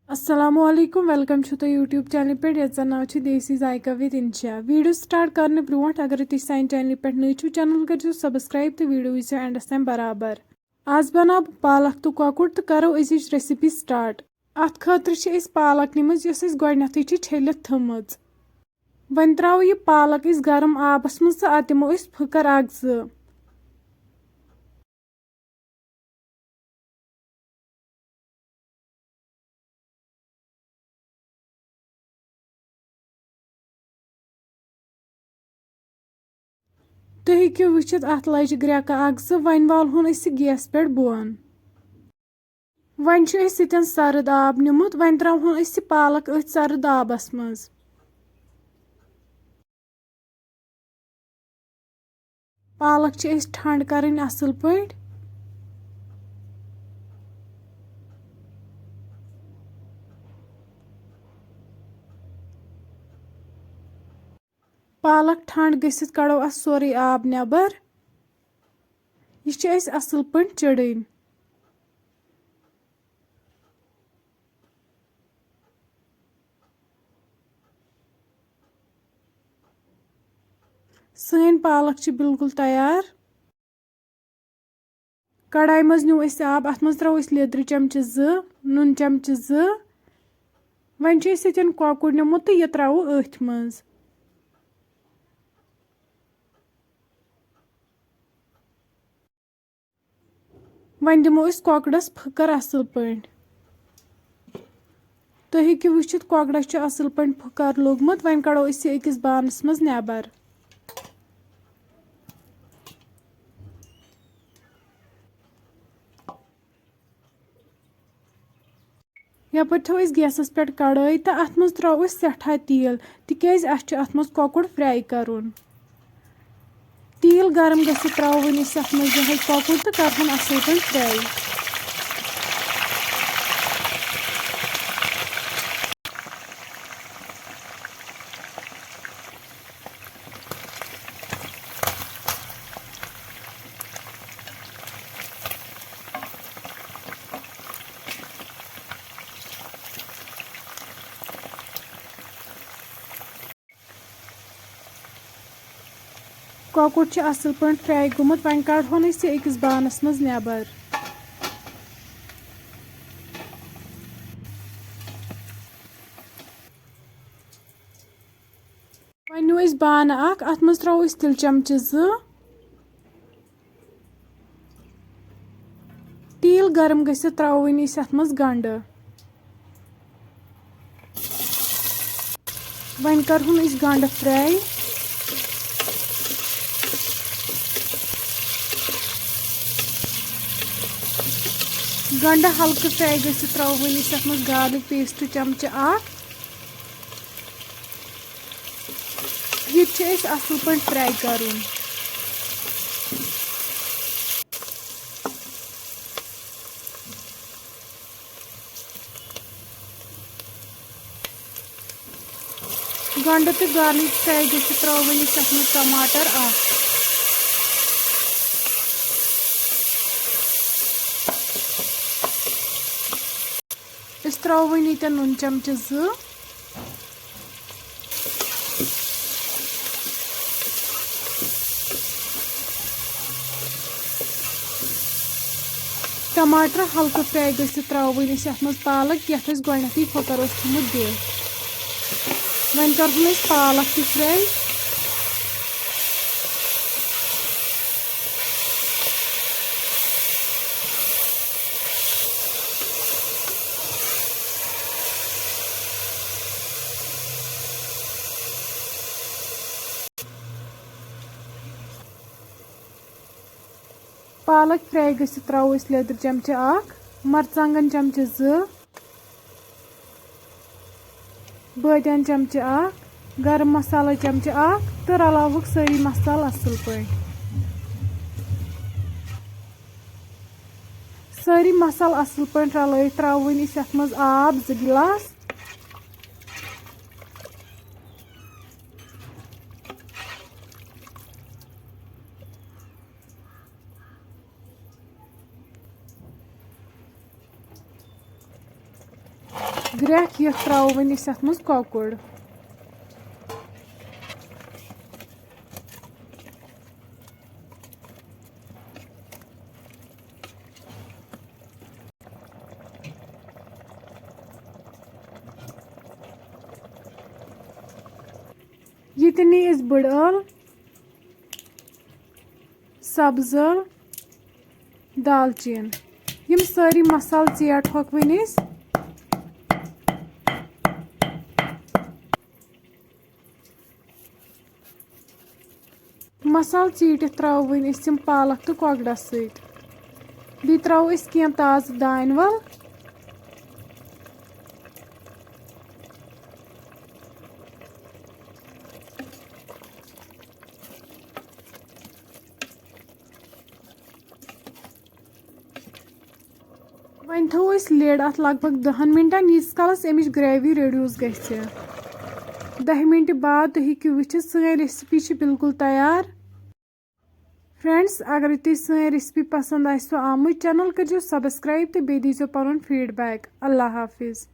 अस्सलामुअलैकुम वेलकम छो YouTube channel पे ये नाव देसी जायका विद इंशा वीडियो स्टार्ट करने ब्रोट अगर तुम सान चैनल पे नई छो चैनल कर सब्सक्राइब तो वीडियो वो एंडस तम बराबर आज बनाव पालक तो कोकुड तो करो अजिच रेसिपी स्टार्ट अत खतर पालक निम गोडनथ छलित थमज वन त्रो यह पालक गर्म आबस मज तो अत दिमो फकर अ तुम हेको वुचित अत लज ग्रेक वन वालहुन गैस पे बोन वन सतन सर्द आब निमुत वन त्रोहन पालक अथ सर्द आबस मज पालक ठंड कर असल पे पालक ठंड गसित कड़ो अस सोरे आब नबर यह असल पे चड़न सन पालक बिल्कुल तैयार कढ़ाई मज न्यू आब अत मज त्रो लेदर चमचे नुन चमचे वन सतन कोकुड निमुत तो यह त्रो अथ मज वन दिमो कोकड़स फकर असल पे तुम हेको वुचित कोकड़स असल पे फकर लोगमुत वन कड़ो अकिस बानस मज नबर यपर थो गैसस पे कड़ाई तो अत मज त्रो सठा तेल तिकाज अत मज कोकुड फ्राई करुन तेल गर्म गसित त्रोवन अत मज यह कोकुड तो करहन असल पे फ्राई कोकुड असल पे फ्राई गोमुत वन कड़हन अकिस बानस मज नबर वन न्यू बान अत मज त्रो तिल चमचे तेल गर्म गसित त्रोवन अत मज गंड वन करहुन गंड फ्राई गंड हल्के फ्राई गसित त्रोवन अत मज गार्लिक पेस्ट चमचे यह असल पे फ्राई करुन गंड तो गार्लिक फ्राई गसित त्रोवन अत मज टमाटर त्रोवन ये नुन चमचे टमाटर हल्के फ्राई गसित त्रोवन अत मज पालक ये गोडनथ फकर थोमुत दि वन करहुन पालक ति फ्राई पालक फ्राई गसित त्रो लेदर चमचे मरचांगन चमचे बादियान चमचे गरम मसाला चमचे तो रलावुक सारी मसाल असल पे सारी मसाल असल पे रल त्रोवन अत मज आब 2 गिलास ग्रेख ये त्रो वन अत मज कोकुड़। ये नी अस बड़ ٲl, सब्ज ٲl, दालचीन यम सारी मसाल चेट हकवन अस। मसाल चीटित त्रो वन अस पालक तो कोकड़स सत। बी त्रो अस कह ताज़ दान वल। वन थो लिड अत लगभग 10 मिनटन यीस कालस अमिच ग्रेवी रेड्यूस गि। 10 मिनट बाद तुम हेकु वुचित सी रेसिपी बिल्कुल तैयार। फ्रेंड्स अगर तुम सी रेसिपी पसंद आसो आमुत चैनल करो सब्सक्राइब तो बे दीजो पन फीडबैक। अल्लाह हाफिज़।